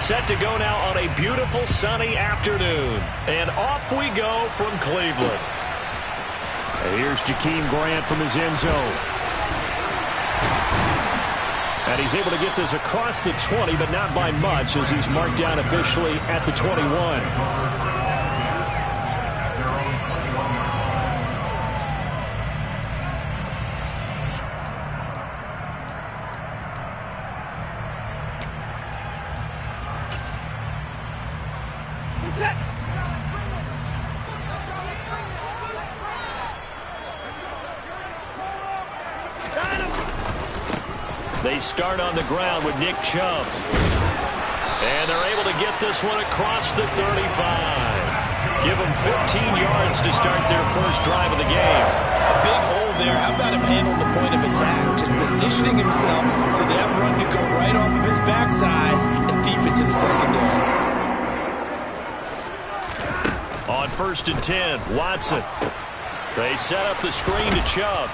set to go now on a beautiful sunny afternoon. And off we go from Cleveland. And here's Jakeem Grant from his end zone. And he's able to get this across the 20, but not by much, as he's marked down officially at the 21. They start on the ground with Nick Chubb. And they're able to get this one across the 35. Give them 15 yards to start their first drive of the game. A big hole there. How about him handle the point of attack? Just positioning himself so that run could go right off of his backside and deep into the secondary. On 1st and 10, Watson. They set up the screen to Chubb.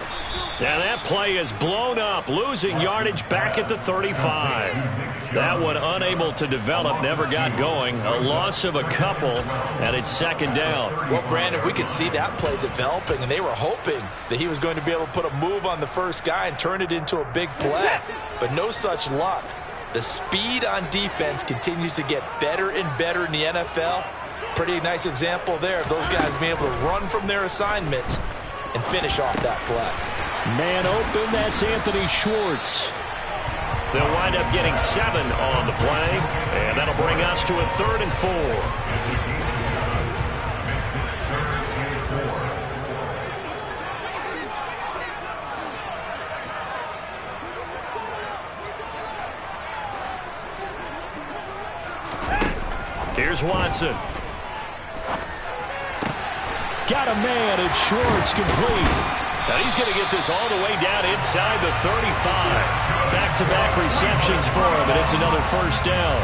And that play is blown up, losing yardage back at the 35. That one unable to develop, never got going. A loss of a couple, and it's 2nd down. Well, Brandon, we could see that play developing, and they were hoping that he was going to be able to put a move on the first guy and turn it into a big play. But no such luck. The speed on defense continues to get better and better in the NFL. Pretty nice example there of those guys being able to run from their assignments and finish off that play. Man open, that's Anthony Schwartz. They'll wind up getting 7 on the play, and that'll bring us to a 3rd and 4. Here's Watson. Got a man, and Schwartz complete. Now he's going to get this all the way down inside the 35. Back-to-back receptions for him, and it's another 1st down.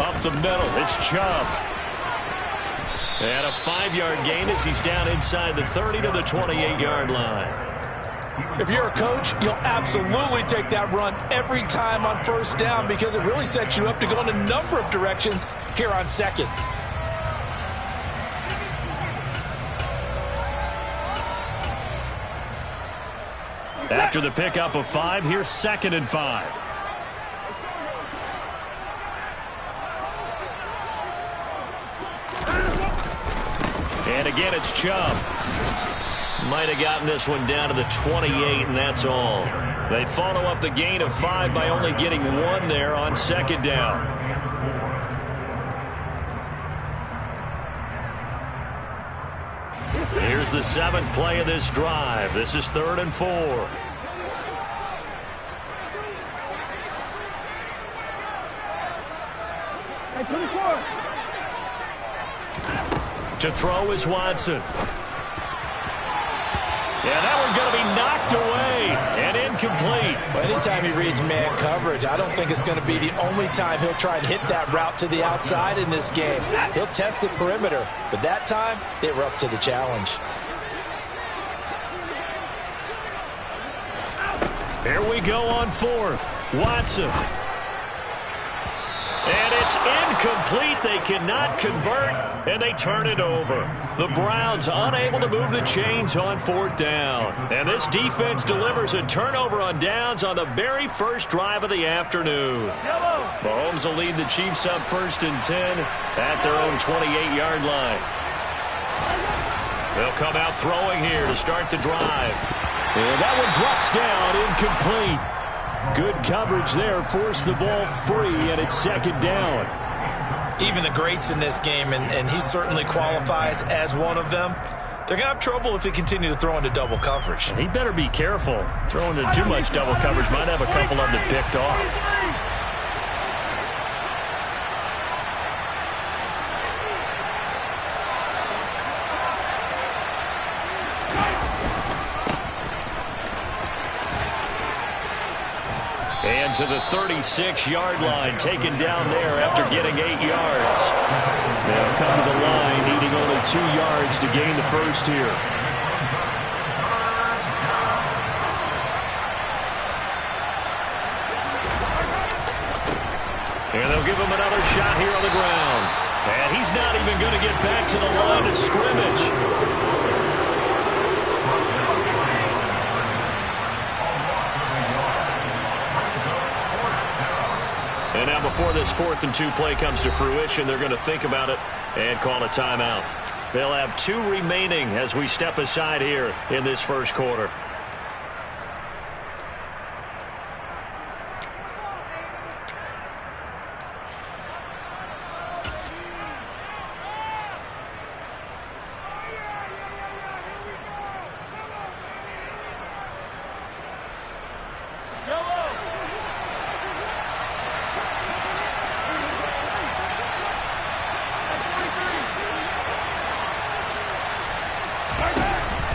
Up the middle, it's Chubb. And a 5-yard gain as he's down inside the 30 to the 28-yard line. If you're a coach, you'll absolutely take that run every time on 1st down because it really sets you up to go in a number of directions here on 2nd. After the pickup of 5, here's 2nd and 5. And again, it's Chubb. Might have gotten this one down to the 28, and that's all. They follow up the gain of 5 by only getting 1 there on 2nd down. Here's the 7th play of this drive. This is 3rd and 4. Hey, 24. To throw is Watson. Yeah, that one's going to be knocked away and incomplete. Well, anytime he reads man coverage, I don't think it's going to be the only time he'll try and hit that route to the outside in this game. He'll test the perimeter, but that time they were up to the challenge. Here we go on 4th. Watson. And it's incomplete. They cannot convert, and they turn it over. The Browns unable to move the chains on 4th down. And this defense delivers a turnover on downs on the very first drive of the afternoon. Mahomes will lead the Chiefs up 1st and 10 at their own 28-yard line. They'll come out throwing here to start the drive. And that one drops down, incomplete. Good coverage there, forced the ball free, and it's 2nd down. Even the greats in this game, and he certainly qualifies as one of them, they're going to have trouble if they continue to throw into double coverage. He better be careful. Throwing into too much double coverage might have a couple of them picked off. And to the 36-yard line, taken down there after getting 8 yards. They'll come to the line, needing only 2 yards to gain the first here. And they'll give him another shot here on the ground. And he's not even going to get back to the line of scrimmage. And now before this 4th and 2 play comes to fruition, they're going to think about it and call a timeout. They'll have 2 remaining as we step aside here in this first quarter.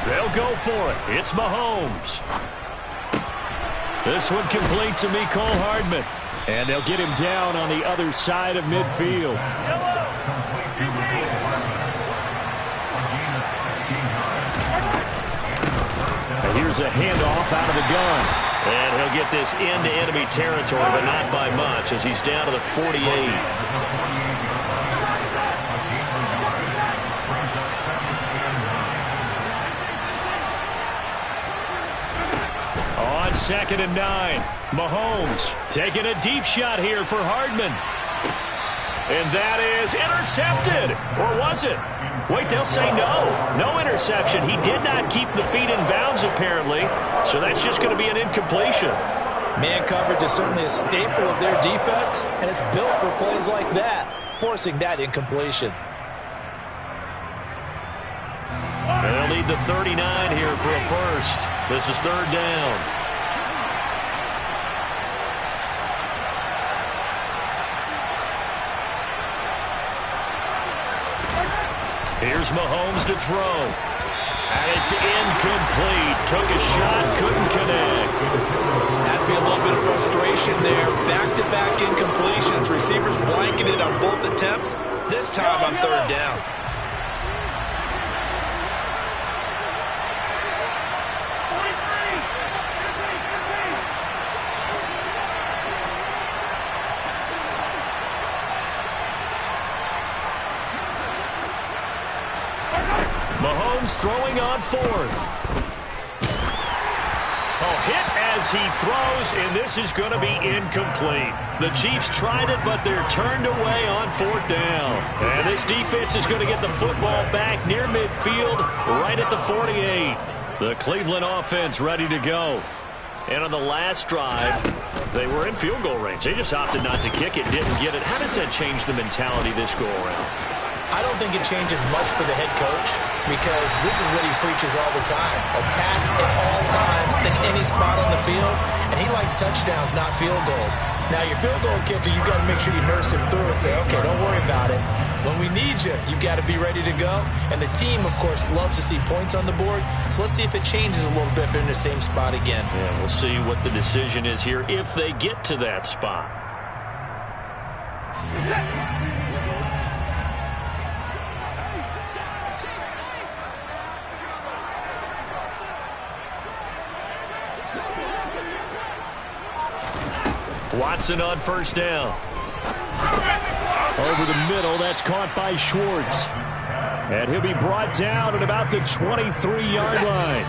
They'll go for it. It's Mahomes. This one complete to Mecole Hardman. And they'll get him down on the other side of midfield. And here's a handoff out of the gun. And he'll get this into enemy territory, but not by much, as he's down to the 48. On 2nd and 9, Mahomes taking a deep shot here for Hardman. And that is intercepted. Or was it? Wait, they'll say no. No interception. He did not keep the feet in bounds, apparently. So that's just going to be an incompletion. Man coverage is certainly a staple of their defense, and it's built for plays like that, forcing that incompletion. They'll need the 39 here for a first. This is 3rd down. Here's Mahomes to throw. And it's incomplete. Took a shot, couldn't connect. Has to be a little bit of frustration there. Back-to-back incompletions. Receivers blanketed on both attempts. This time on 3rd down. Mahomes throwing on 4th. Oh, hit as he throws, and this is going to be incomplete. The Chiefs tried it, but they're turned away on 4th down. And this defense is going to get the football back near midfield, right at the 48. The Cleveland offense ready to go. And on the last drive, they were in field goal range. They just opted not to kick it, didn't get it. How does that change the mentality this go around? I don't think it changes much for the head coach, because this is what he preaches all the time. Attack at all times in any spot on the field, and he likes touchdowns, not field goals. Now, your field goal kicker, you've got to make sure you nurse him through and say, okay, don't worry about it. When we need you, you've got to be ready to go. And the team, of course, loves to see points on the board, so let's see if it changes a little bit if they're in the same spot again. Yeah, we'll see what the decision is here if they get to that spot. Watson on 1st down. Over the middle, that's caught by Schwartz. And he'll be brought down at about the 23-yard line.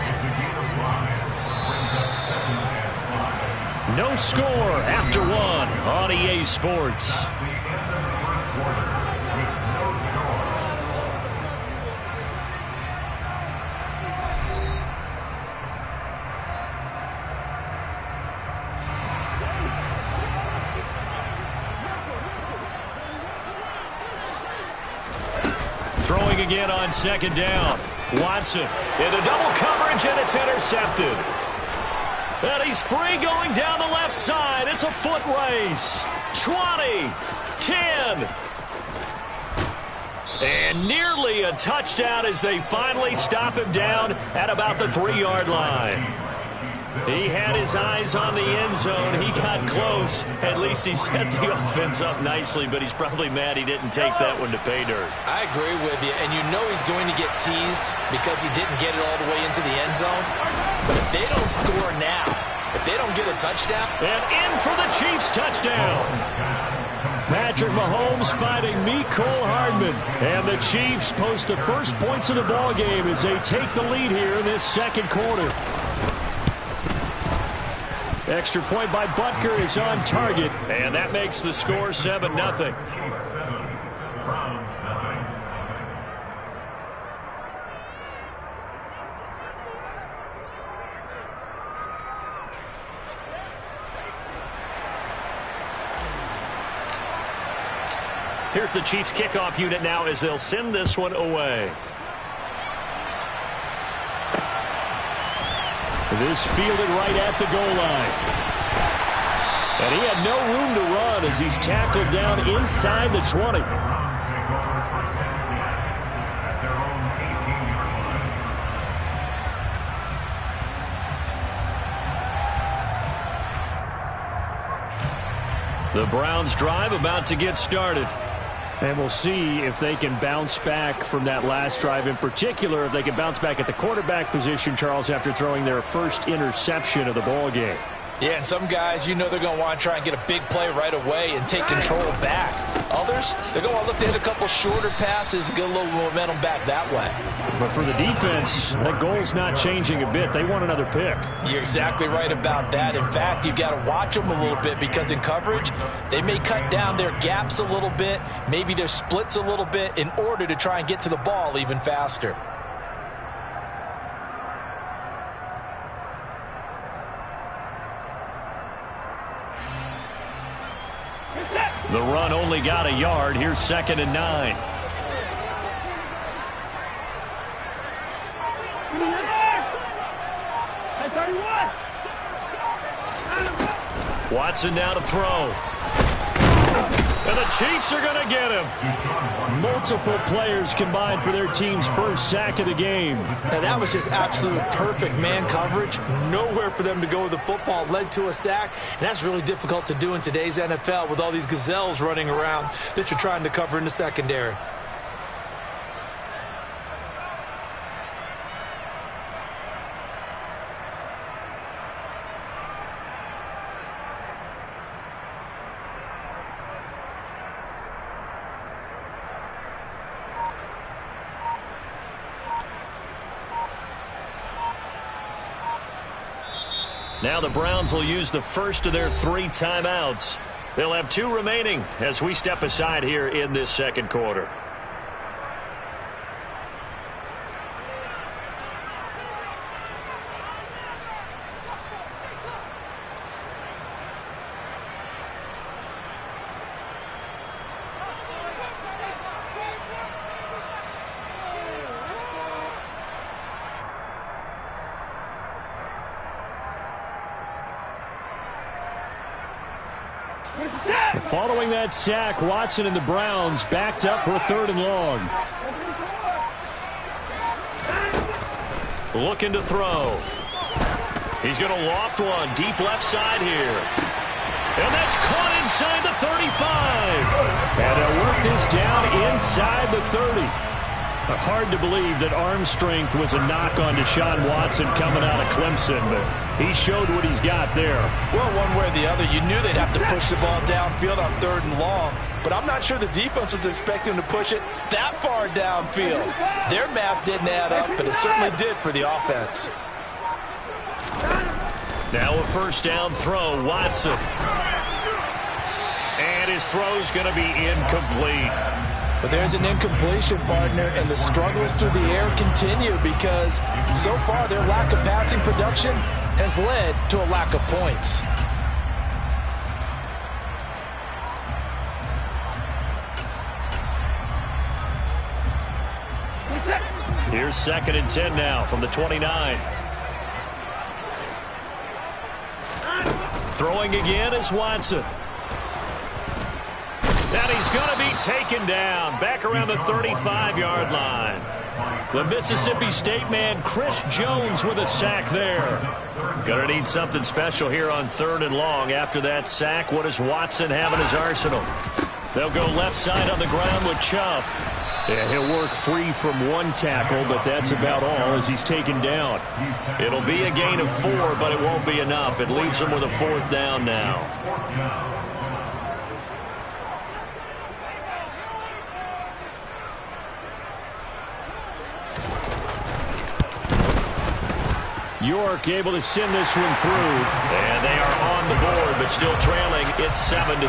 No score after 1 on EA Sports. Throwing again on 2nd down. Watson into double coverage, and it's intercepted. And he's free going down the left side. It's a foot race. 20, 10. And nearly a touchdown as they finally stop him down at about the 3-yard line. He had his eyes on the end zone. He got close. At least he set the offense up nicely, but he's probably mad he didn't take that one to pay dirt. I agree with you, and you know he's going to get teased because he didn't get it all the way into the end zone. But if they don't score now, if they don't get a touchdown. And in for the Chiefs touchdown. Patrick Mahomes fighting Mecole Hardman. And the Chiefs post the first points of the ball game as they take the lead here in this second quarter. Extra point by Butker is on target, and that makes the score 7-0. Here's the Chiefs kickoff unit now as they'll send this one away. This fielded right at the goal line. And he had no room to run as he's tackled down inside the 20. The Browns drive about to get started. And we'll see if they can bounce back from that last drive, in particular if they can bounce back at the quarterback position, Charles, after throwing their first interception of the ball game. Yeah, and some guys, you know they're going to want to try and get a big play right away and take control back. Others, they're going to look to hit a couple shorter passes and get a little momentum back that way. But for the defense, that goal's not changing a bit. They want another pick. You're exactly right about that. In fact, you've got to watch them a little bit because in coverage, they may cut down their gaps a little bit, maybe their splits a little bit in order to try and get to the ball even faster. The run only got a yard. Here's 2nd and 9. Watson now to throw. And the Chiefs are going to get him. Multiple players combined for their team's first sack of the game. And that was just absolute perfect man coverage. Nowhere for them to go with the football. Led to a sack. And that's really difficult to do in today's NFL with all these gazelles running around that you're trying to cover in the secondary. Now the Browns will use the first of their 3 timeouts. They'll have 2 remaining as we step aside here in this second quarter. Following that sack, Watson and the Browns backed up for a 3rd and long. Looking to throw. He's going to loft one deep left side here. And that's caught inside the 35. And they'll work this down inside the 30. Hard to believe that arm strength was a knock on Deshaun Watson coming out of Clemson, but he showed what he's got there. Well, one way or the other, you knew they'd have to push the ball downfield on 3rd and long, but I'm not sure the defense was expecting to push it that far downfield. Their math didn't add up, but it certainly did for the offense. Now a 1st down throw, Watson. And his throw's going to be incomplete. But there's an incompletion, partner, and the struggles through the air continue because so far their lack of passing production has led to a lack of points. Here's 2nd and 10 now from the 29. Throwing again is Watson. And he's going to be taken down back around the 35-yard line. The Mississippi State man, Chris Jones, with a sack there. Gonna need something special here on 3rd and long. After that sack, what does Watson have in his arsenal? They'll go left side on the ground with Chubb. Yeah, he'll work free from one tackle, but that's about all as he's taken down. It'll be a gain of 4, but it won't be enough. It leaves him with a 4th down now. York able to send this one through. And they are on the board, but still trailing. It's 7-3.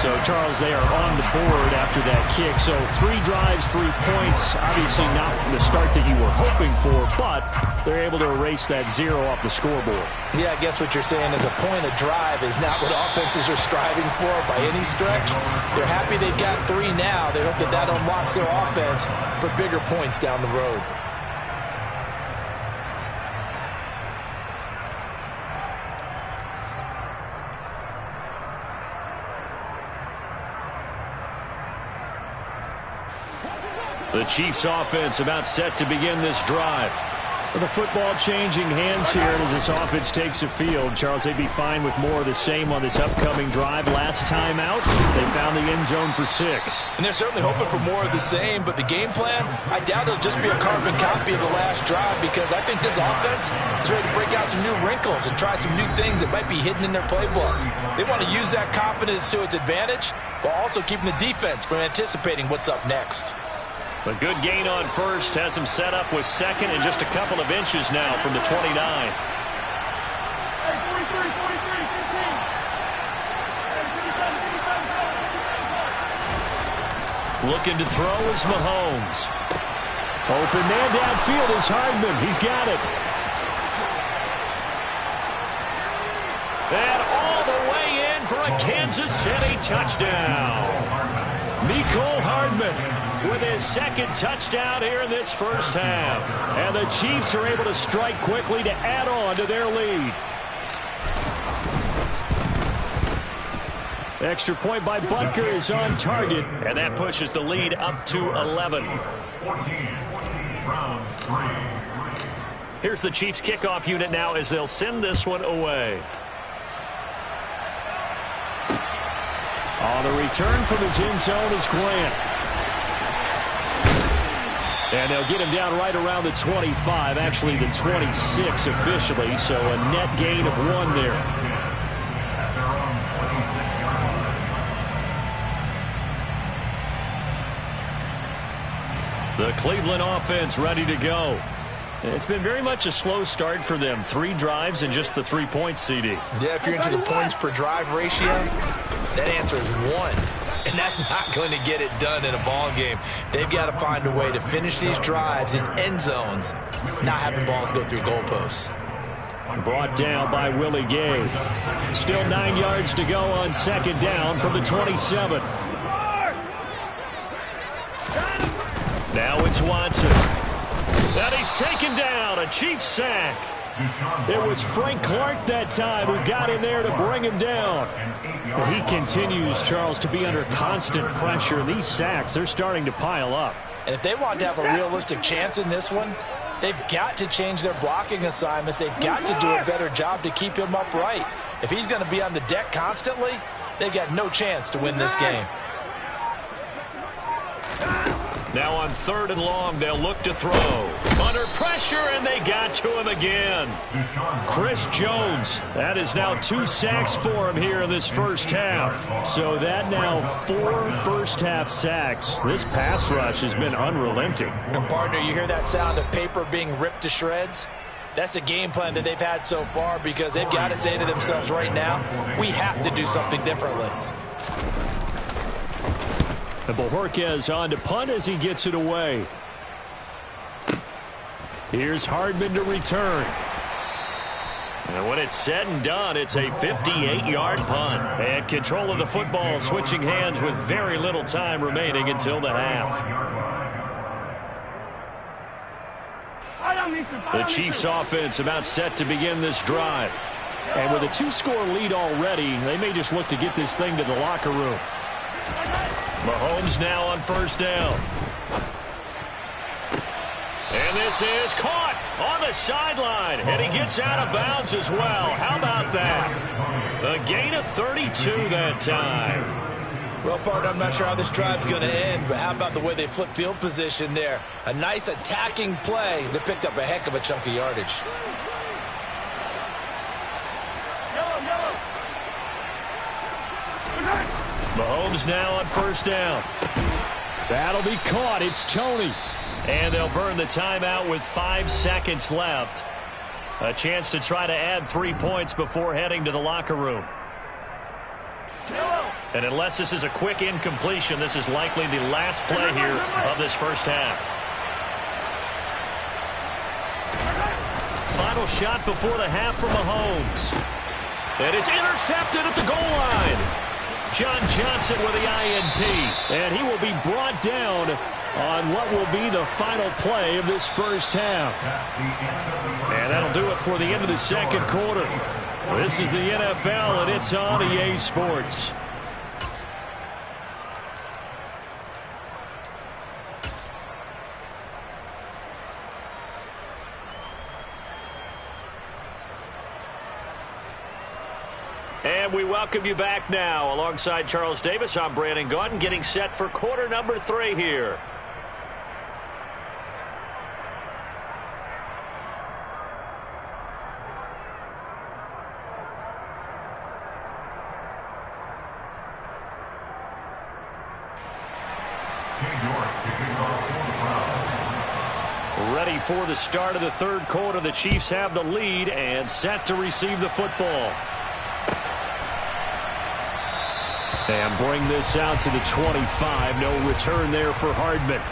So, Charles, they are on the board after that kick. So 3 drives, 3 points. Obviously not the start that you were hoping for, but they're able to erase that 0 off the scoreboard. Yeah, I guess what you're saying is a point of drive is not what offenses are striving for by any stretch. They're happy they've got 3 now. They hope that that unlocks their offense for bigger points down the road. The Chiefs offense about set to begin this drive. With the football changing hands here as this offense takes the field. Charles, they'd be fine with more of the same on this upcoming drive. Last time out, they found the end zone for 6. And they're certainly hoping for more of the same, but the game plan, I doubt it'll just be a carbon copy of the last drive because I think this offense is ready to break out some new wrinkles and try some new things that might be hidden in their playbook. They want to use that confidence to its advantage while also keeping the defense from anticipating what's up next. A good gain on first has him set up with 2nd and just a couple of inches now from the 29. Looking to throw is Mahomes. Open man downfield is Hardman. He's got it. And all the way in for a Kansas City touchdown. Mecole Hardman with his 2nd touchdown here in this first half. And the Chiefs are able to strike quickly to add on to their lead. Extra point by Butker is on target. And that pushes the lead up to 11. Here's the Chiefs kickoff unit now as they'll send this one away. On the return from his end zone is Grant. And they'll get him down right around the 25, actually the 26 officially, so a net gain of 1 there. The Cleveland offense ready to go. It's been very much a slow start for them. 3 drives and just the 3 points, CD. Yeah, if you're into the points per drive ratio, that answer is 1. And that's not going to get it done in a ball game. They've got to find a way to finish these drives in end zones, not having balls go through goalposts. Brought down by Willie Gay. Still 9 yards to go on 2nd down from the 27. Now it's Watson. And he's taken down. A Chiefs sack. It was Frank Clark that time who got in there to bring him down. He continues, Charles, to be under constant pressure. These sacks, they're starting to pile up. And if they want to have a realistic chance in this one, they've got to change their blocking assignments. They've got to do a better job to keep him upright. If he's going to be on the deck constantly, they've got no chance to win this game. Now on 3rd and long, they'll look to throw. Under pressure, and they got to him again. Chris Jones. That is now 2 sacks for him here in this first half. So that now 4 first-half sacks. This pass rush has been unrelenting. And partner, you hear that sound of paper being ripped to shreds? That's the game plan that they've had so far because they've got to say to themselves right now, we have to do something differently. And Bojorquez on to punt as he gets it away. Here's Hardman to return. And when it's said and done, it's a 58-yard punt. And control of the football switching hands with very little time remaining until the half. The Chiefs offense about set to begin this drive. And with a 2-score lead already, they may just look to get this thing to the locker room. Mahomes now on 1st down. This is caught on the sideline, and he gets out of bounds as well. How about that? A gain of 32 that time. Well, partner, I'm not sure how this drive's going to end, but how about the way they flip field position there? A nice attacking play that picked up a heck of a chunk of yardage. Mahomes now on first down. That'll be caught. It's Tony. And they'll burn the timeout with 5 seconds left. A chance to try to add 3 points before heading to the locker room. And unless this is a quick incompletion, this is likely the last play here of this first half. Final shot before the half from Mahomes. And it's intercepted at the goal line. John Johnson with the INT. And he will be brought down on what will be the final play of this first half. And that'll do it for the end of the second quarter. This is the NFL, and it's on EA Sports. And we welcome you back now. Alongside Charles Davis, I'm Brandon Gaudin, getting set for quarter number 3 here. Ready for the start of the third quarter. The Chiefs have the lead and set to receive the football. And bring this out to the 25. No return there for Hardman.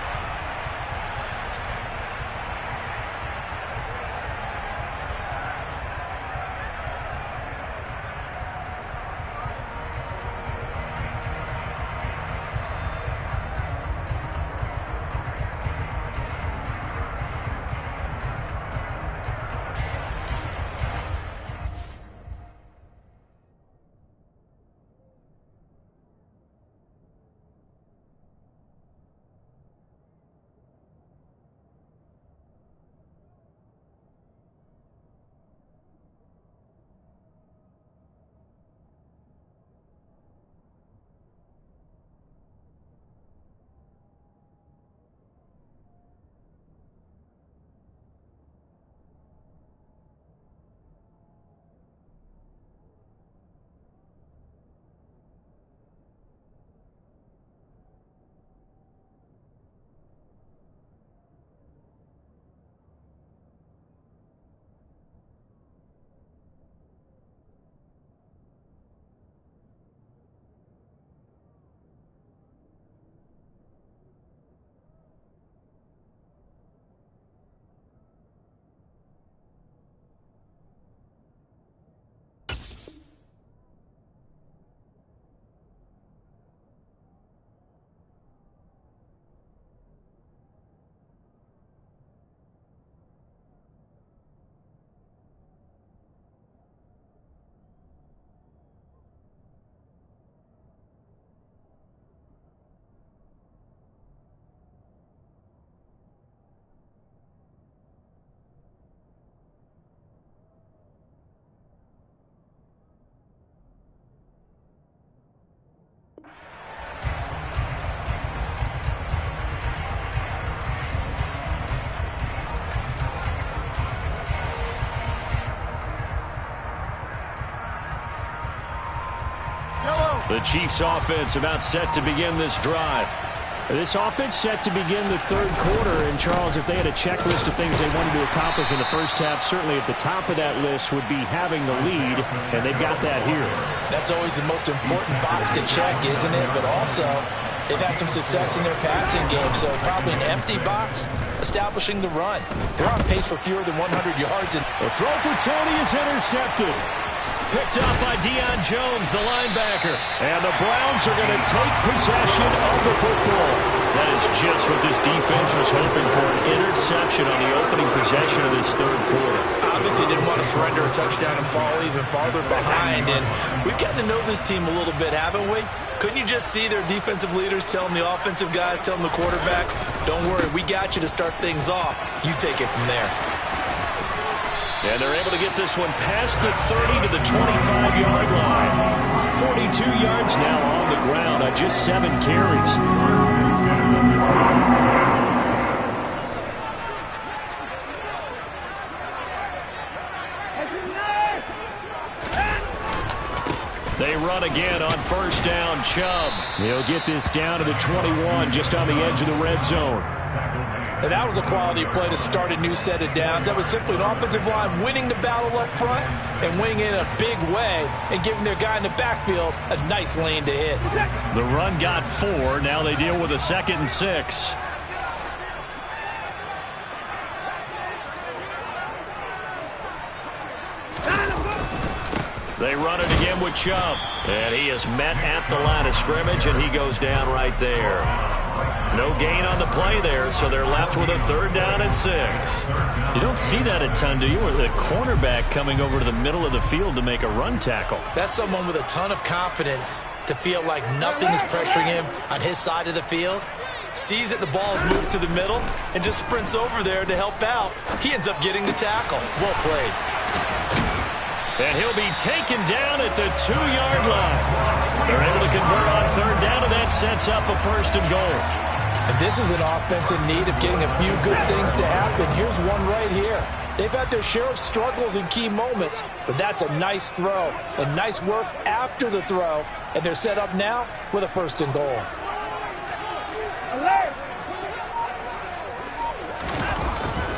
The Chiefs offense about set to begin this drive. This offense set to begin the third quarter. And, Charles, if they had a checklist of things they wanted to accomplish in the first half, certainly at the top of that list would be having the lead, and they've got that here. That's always the most important box to check, isn't it? But also, they've had some success in their passing game, so probably an empty box establishing the run. They're on pace for fewer than 100 yards. And the throw for Tony is intercepted. Picked up by Deion Jones, the linebacker. And the Browns are going to take possession of the football. That is just what this defense was hoping for, an interception on the opening possession of this third quarter. Obviously didn't want to surrender a touchdown and fall even farther behind. And we've gotten to know this team a little bit, haven't we? Couldn't you just see their defensive leaders telling the offensive guys, telling the quarterback, don't worry, we got you to start things off. You take it from there. And they're able to get this one past the 30 to the 25-yard line. 42 yards now on the ground on just 7 carries. They run again on first down. Chubb. He'll get this down to the 21, just on the edge of the red zone. And that was a quality play to start a new set of downs. That was simply an offensive line winning the battle up front and winning it in a big way and giving their guy in the backfield a nice lane to hit. The run got 4. Now they deal with a 2nd and 6. They run it again with Chubb. And he is met at the line of scrimmage, and he goes down right there. No gain on the play there, so they're left with a 3rd down and 6. You don't see that a ton, do you? With a cornerback coming over to the middle of the field to make a run tackle. That's someone with a ton of confidence to feel like nothing is pressuring him on his side of the field. Sees that the ball's moved to the middle and just sprints over there to help out. He ends up getting the tackle. Well played. And he'll be taken down at the 2-yard line. They're able to convert on 3rd down, and that sets up a 1st and goal. And this is an offense in need of getting a few good things to happen. Here's one right here. They've had their share of struggles in key moments, but that's a nice throw and nice work after the throw. And they're set up now with a 1st and goal.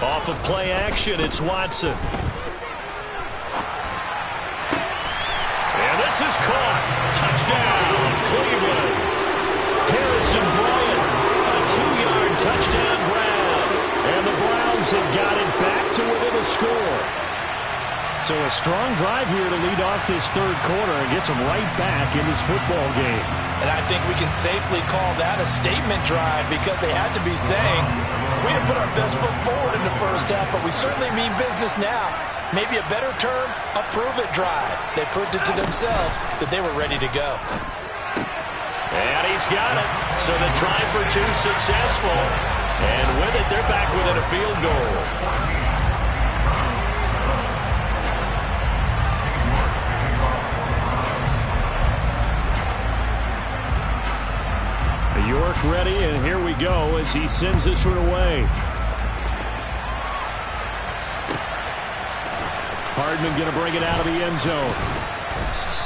Off of play action, it's Watson. This is caught. Touchdown, Cleveland. Harrison Bryant, a 2-yard touchdown grab. And the Browns have got it back to within a score. So a strong drive here to lead off this 3rd quarter and gets them right back in this football game. And I think we can safely call that a statement drive because they had to be saying, we didn't put our best foot forward in the first half, but we certainly mean business now. Maybe a better term, a prove-it drive. They proved it to themselves that they were ready to go. And he's got it. So the try for 2 successful. And with it, they're back within a field goal. York ready, and here we go as he sends this one away. Hardman going to bring it out of the end zone.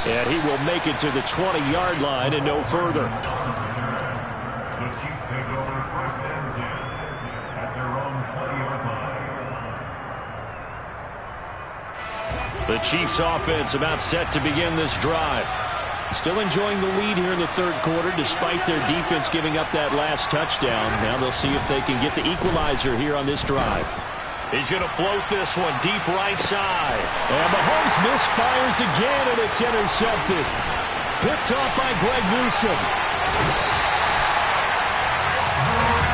And he will make it to the 20-yard line and no further. The Chiefs take over 1st and 10 at their own 20-yard line. The Chiefs offense about set to begin this drive. Still enjoying the lead here in the 3rd quarter despite their defense giving up that last touchdown. Now they'll see if they can get the equalizer here on this drive. He's going to float this one deep right side. And Mahomes misfires again, and it's intercepted. Picked off by Greg Newsome.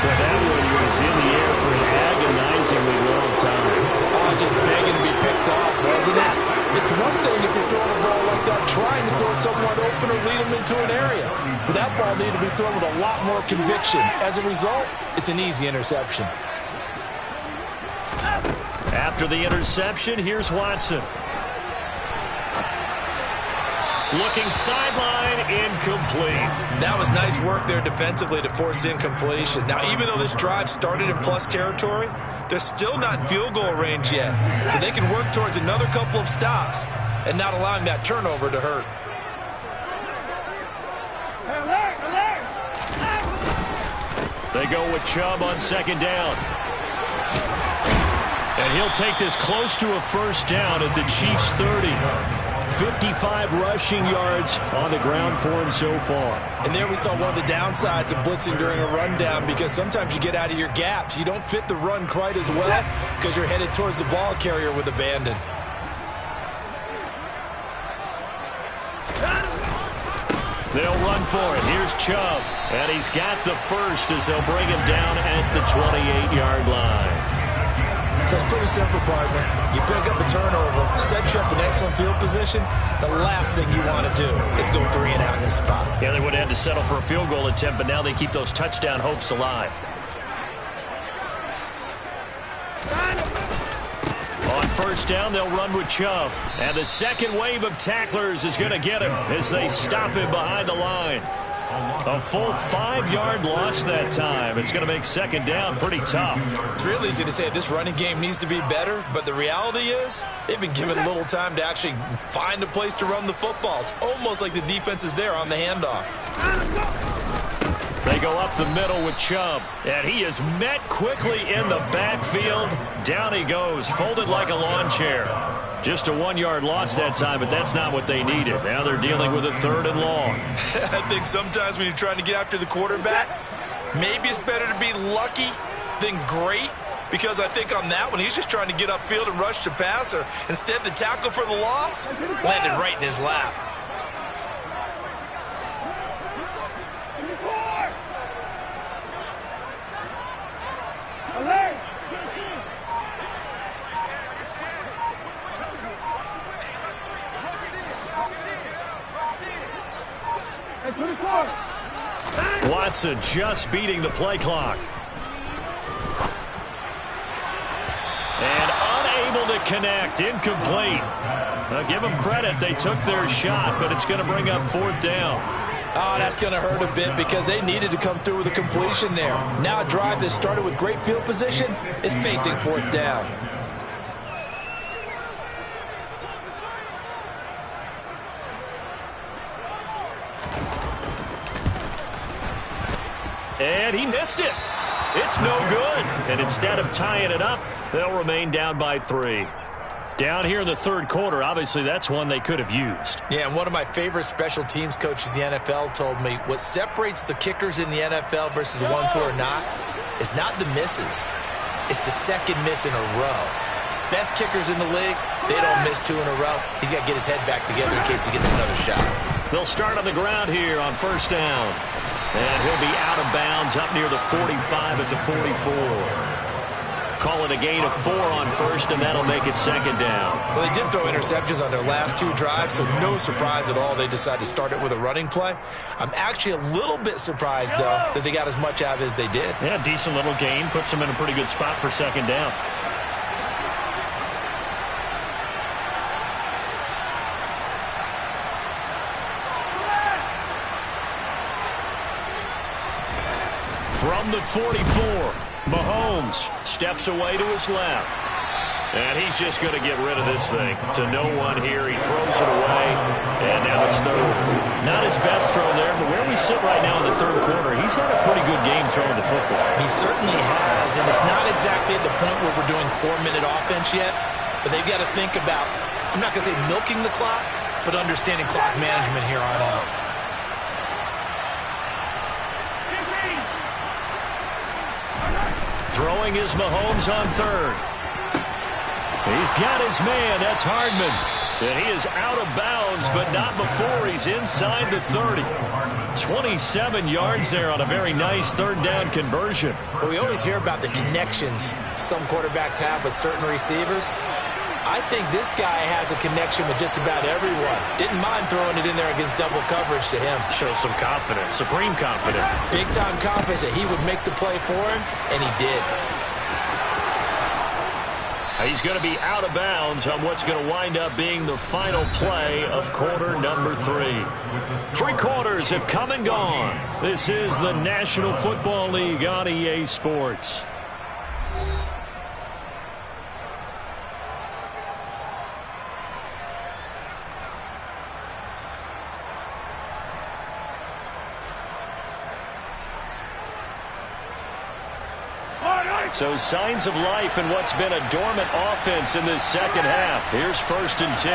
But that one was in the air for an agonizingly long time. Just begging to be picked off, wasn't it? It's one thing if you're throwing a ball like that, trying to throw someone open or lead them into an area. But that ball needed to be thrown with a lot more conviction. As a result, it's an easy interception. After the interception, here's Watson. Looking sideline, incomplete. That was nice work there defensively to force incompletion. Now, even though this drive started in plus territory, they're still not in field goal range yet. So they can work towards another couple of stops and not allowing that turnover to hurt. They go with Chubb on 2nd down. And he'll take this close to a 1st down at the Chiefs' 30. 55 rushing yards on the ground for him so far. And there we saw one of the downsides of blitzing during a rundown because sometimes you get out of your gaps. You don't fit the run quite as well because you're headed towards the ball carrier with abandon. They'll run for it. Here's Chubb. And he's got the first as they'll bring him down at the 28-yard line. So it's pretty simple, partner. You pick up a turnover, set you up in excellent field position. The last thing you want to do is go 3 and out in this spot. Yeah, they would have had to settle for a field goal attempt, but now they keep those touchdown hopes alive. On first down, they'll run with Chubb. And the second wave of tacklers is going to get him as they stop him behind the line. A full 5-yard loss that time. It's going to make second down pretty tough. It's real easy to say this running game needs to be better, but the reality is they've been given little time to actually find a place to run the football. It's almost like the defense is there on the handoff. They go up the middle with Chubb, and he is met quickly in the backfield. Down he goes, folded like a lawn chair. Just a 1-yard loss that time, but that's not what they needed. Now they're dealing with a 3rd and long. I think sometimes when you're trying to get after the quarterback, maybe it's better to be lucky than great, because I think on that one, he's just trying to get upfield and rush the passer. Instead, the tackle for the loss landed right in his lap. Watson just beating the play clock. And unable to connect. Incomplete. Now give them credit. They took their shot, but it's going to bring up 4th down. Oh, that's going to hurt a bit because they needed to come through with a completion there. Now a drive that started with great field position is facing 4th down. And he missed it. It's no good. And instead of tying it up, they'll remain down by 3. Down here in the 3rd quarter, obviously that's one they could have used. Yeah, and one of my favorite special teams coaches in the NFL told me what separates the kickers in the NFL versus the ones who are not is not the misses. It's the second miss in a row. Best kickers in the league, they don't miss 2 in a row. He's got to get his head back together in case he gets another shot. They'll start on the ground here on first down. And he'll be out of bounds up near the 45 at the 44. Call it a gain of 4 on first, and that'll make it second down. Well, they did throw interceptions on their last 2 drives, so no surprise at all they decided to start it with a running play. I'm actually a little bit surprised, though, that they got as much out of it as they did. Yeah, decent little gain. Puts them in a pretty good spot for second down. From the 44, Mahomes steps away to his left. And he's just going to get rid of this thing to no one here. He throws it away, and now it's 3rd. Not his best throw there, but where we sit right now in the 3rd quarter, he's had a pretty good game throwing the football. He certainly has, and it's not exactly at the point where we're doing 4-minute offense yet, but they've got to think about, I'm not going to say milking the clock, but understanding clock management here on out. Throwing is Mahomes on 3rd. He's got his man. That's Hardman. And he is out of bounds, but not before he's inside the 30. 27 yards there on a very nice 3rd down conversion. Well, we always hear about the connections some quarterbacks have with certain receivers. I think this guy has a connection with just about everyone. Didn't mind throwing it in there against double coverage to him. Shows some confidence, supreme confidence. Big-time confidence that he would make the play for him, and he did. He's going to be out of bounds on what's going to wind up being the final play of quarter number 3. 3 quarters have come and gone. This is the National Football League on EA Sports. So signs of life in what's been a dormant offense in this second half. Here's 1st and 10.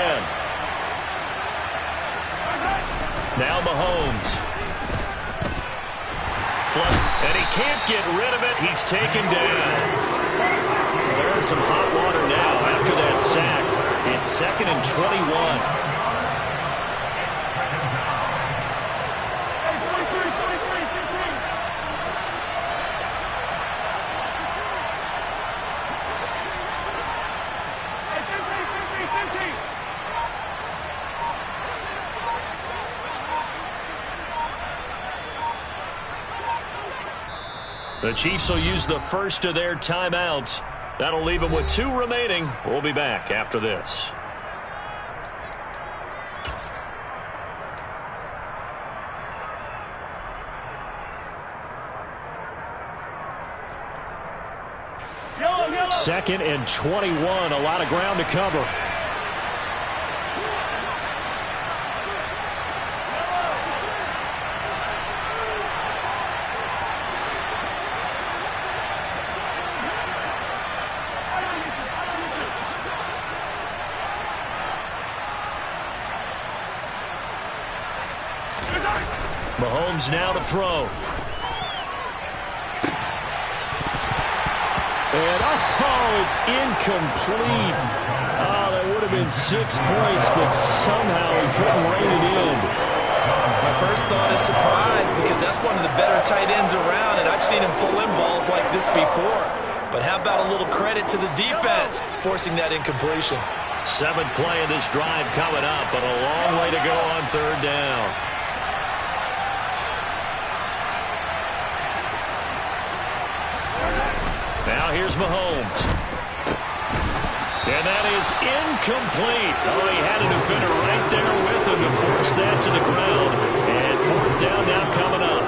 Now Mahomes. And he can't get rid of it. He's taken down. They're in some hot water now after that sack. It's 2nd and 21. The Chiefs will use the first of their timeouts. That'll leave them with 2 remaining. We'll be back after this. Second and 21. A lot of ground to cover. Mahomes now to throw. And, it's incomplete. Oh, that would have been 6 points, but somehow he couldn't rein it in. My first thought is surprise, because that's one of the better tight ends around, and I've seen him pull in balls like this before. But how about a little credit to the defense forcing that incompletion? 7th play of this drive coming up, but a long way to go on 3rd down. Now here's Mahomes. And that is incomplete. Oh, he had a defender right there with him to force that to the ground. And 4th down now coming up.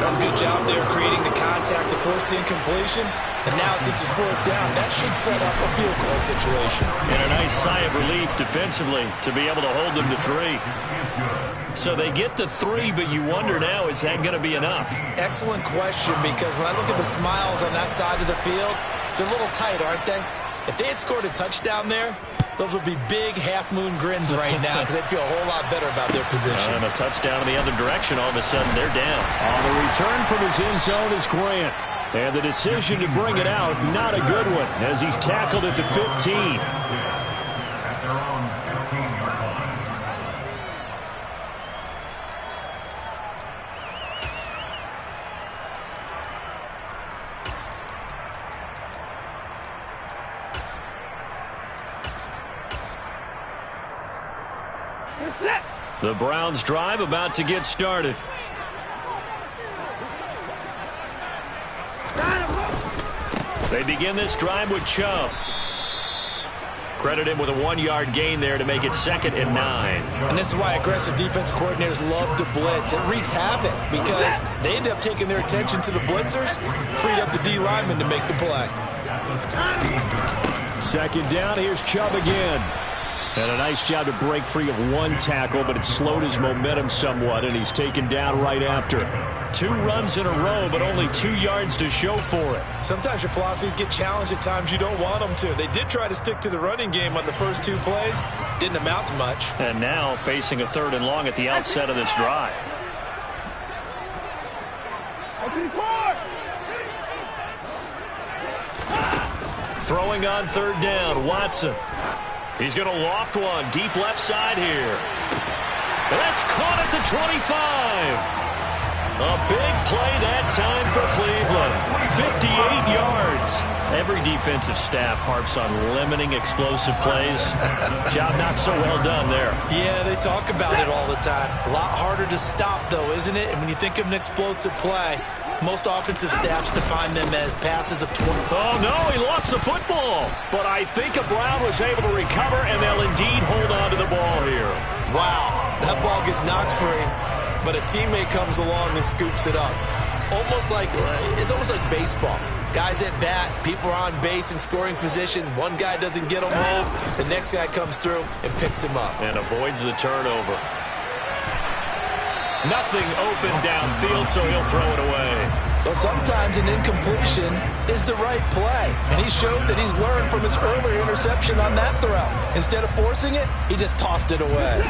That was a good job there creating the contact to force the incompletion. And now since it's 4th down, that should set up a field goal situation. And a nice sigh of relief defensively to be able to hold them to 3. So they get to 3, but you wonder now, is that going to be enough? Excellent question, because when I look at the smiles on that side of the field, they're a little tight, aren't they? If they had scored a touchdown there, those would be big half-moon grins right now because they'd feel a whole lot better about their position. And a touchdown in the other direction, all of a sudden they're down. On the return from his end zone is Grant. And the decision to bring it out, not a good one, as he's tackled at the 15. At their own 15-yard line. The Browns drive about to get started. They begin this drive with Chubb. Credit him with a 1-yard gain there to make it 2nd and 9. And this is why aggressive defense coordinators love to blitz. It wreaks havoc because they end up taking their attention to the blitzers, freed up the D lineman to make the play. 2nd down, here's Chubb again. And a nice job to break free of 1 tackle, but it slowed his momentum somewhat, and he's taken down right after. 2 runs in a row, but only 2 yards to show for it. Sometimes your philosophies get challenged at times you don't want them to. They did try to stick to the running game on the first 2 plays. Didn't amount to much. And now facing a 3rd and long at the outset of this drive. Throwing on 3rd down, Watson. He's going to loft one deep left side here. And that's caught at the 25. A big play that time for Cleveland. 58 yards. Every defensive staff harps on limiting explosive plays. Job not so well done there. Yeah, they talk about it all the time. A lot harder to stop, though, isn't it? And when you think of an explosive play, most offensive staffs define them as passes of 20. Oh, no, he lost the football. But I think Brown was able to recover, and they'll indeed hold on to the ball here. Wow, that ball gets knocked free, but a teammate comes along and scoops it up. It's almost like baseball. Guys at bat, people are on base in scoring position. One guy doesn't get him home. The next guy comes through and picks him up. And avoids the turnover. Nothing open downfield, so he'll throw it away. But sometimes an incompletion is the right play. And he showed that he's learned from his earlier interception on that throw. Instead of forcing it, he just tossed it away.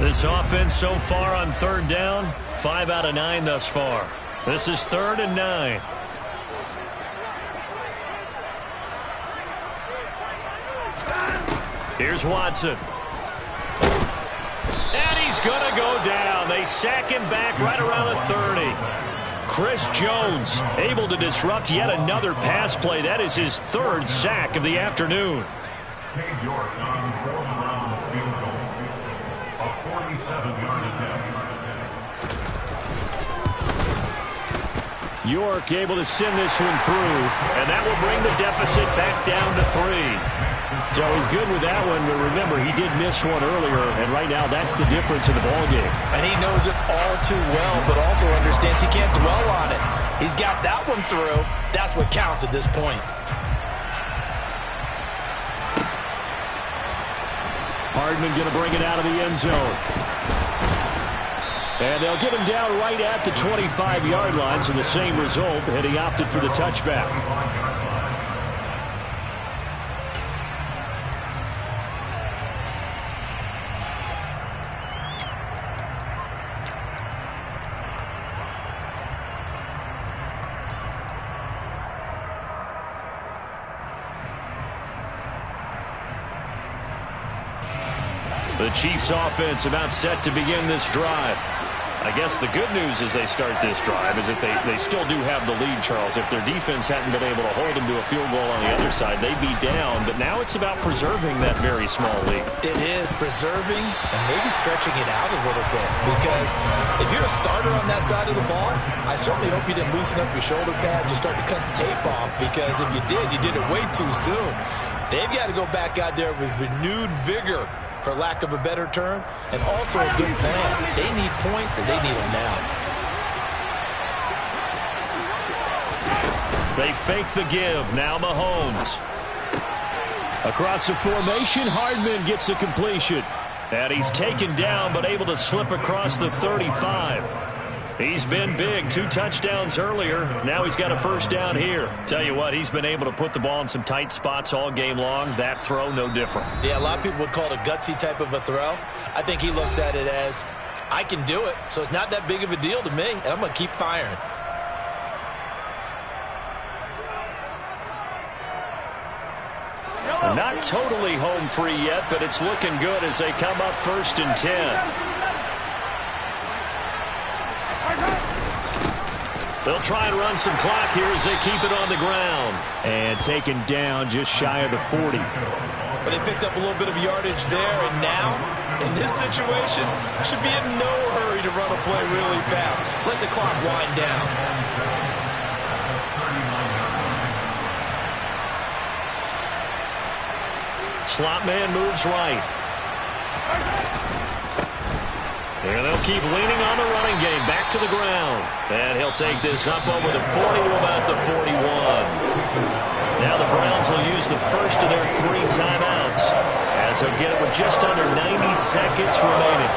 This offense so far on 3rd down, 5 out of 9 thus far. This is 3rd and 9. Here's Watson. And he's going to go down. They sack him back right around the 30. Chris Jones able to disrupt yet another pass play. That is his 3rd sack of the afternoon. Cade York on 4th Browns field goal. A 47-yard attempt. York able to send this one through, and that will bring the deficit back down to 3. So he's good with that one, but remember, he did miss one earlier, and right now that's the difference in the ballgame. And he knows it all too well, but also understands he can't dwell on it. He's got that one through. That's what counts at this point. Hardman going to bring it out of the end zone. And they'll get him down right at the 25-yard line, so the same result, and he opted for the touchback. The Chiefs offense about set to begin this drive. I guess the good news as they start this drive is that they still do have the lead, Charles. If their defense hadn't been able to hold them to a field goal on the other side, they'd be down. But now it's about preserving that very small lead. It is preserving and maybe stretching it out a little bit. Because if you're a starter on that side of the ball, I certainly hope you didn't loosen up your shoulder pads or start to cut the tape off. Because if you did it way too soon. They've got to go back out there with renewed vigor, for lack of a better term, and also a good plan. They need points, and they need them now. They fake the give. Now Mahomes. Across the formation, Hardman gets the completion. And he's taken down, but able to slip across the 35. He's been big. 2 touchdowns earlier. Now he's got a first down here. Tell you what, he's been able to put the ball in some tight spots all game long. That throw, no different. Yeah, a lot of people would call it a gutsy type of a throw. I think he looks at it as, I can do it, so it's not that big of a deal to me, and I'm going to keep firing. Not totally home free yet, but it's looking good as they come up 1st and 10. They'll try and run some clock here as they keep it on the ground. And taken down just shy of the 40. But they picked up a little bit of yardage there, and now, in this situation, should be in no hurry to run a play really fast. Let the clock wind down. Slot man moves right. And they'll keep leaning on the running game. Back to the ground. And he'll take this up over the 40 to about the 41. Now the Browns will use the first of their 3 timeouts as they'll get it with just under 90 seconds remaining.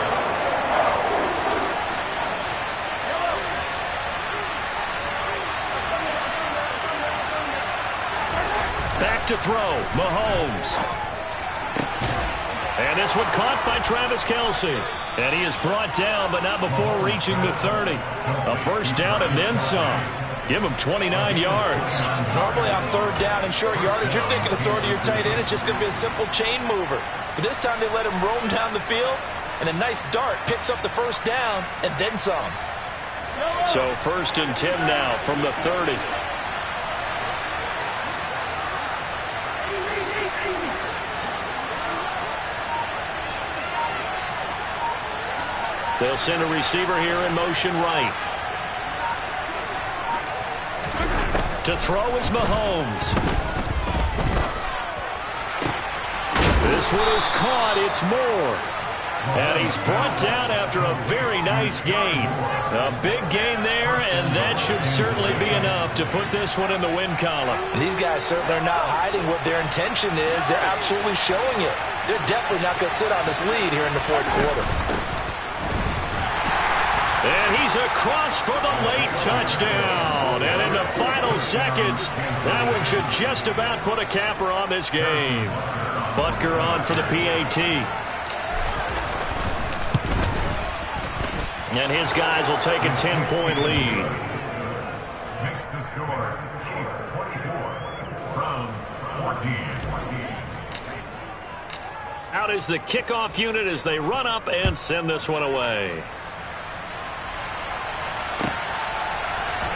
Back to throw. Mahomes. And this one caught by Travis Kelce. And he is brought down, but not before reaching the 30. A first down and then some. Give him 29 yards. Normally on 3rd down and short yardage, you're thinking of throwing to your tight end. It's just going to be a simple chain mover. But this time they let him roam down the field, and a nice dart picks up the first down and then some. So 1st and 10 now from the 30. They'll send a receiver here in motion right. To throw is Mahomes. This one is caught. It's Moore. And he's brought down after a very nice gain. A big gain there, and that should certainly be enough to put this one in the win column. These guys certainly are not hiding what their intention is. They're absolutely showing it. They're definitely not going to sit on this lead here in the 4th quarter. And he's across for the late touchdown. And in the final seconds, that one should just about put a capper on this game. Butker on for the PAT. And his guys will take a 10-point lead. Makes the score. Chiefs 24. Browns 14. Out is the kickoff unit as they run up and send this one away.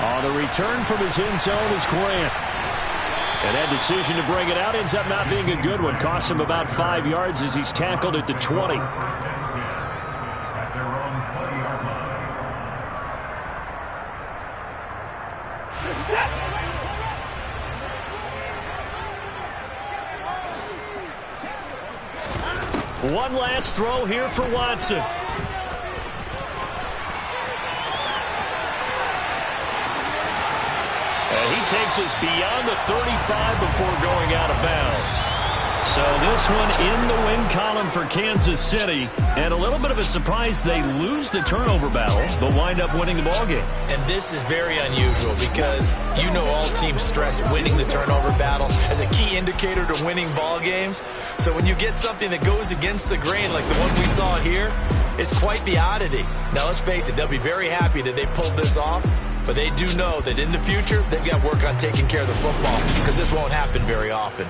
On the return from his end zone is Grant. And that decision to bring it out ends up not being a good one. Costs him about 5 yards as he's tackled at the 20. At their own 20-yard line. One last throw here for Watson. And he takes us beyond the 35 before going out of bounds. So this one in the win column for Kansas City. And a little bit of a surprise, they lose the turnover battle, but wind up winning the ballgame. And this is very unusual because you know all teams stress winning the turnover battle as a key indicator to winning ball games. So when you get something that goes against the grain like the one we saw here, it's quite the oddity. Now let's face it, they'll be very happy that they pulled this off. But they do know that in the future, they've got work on taking care of the football because this won't happen very often.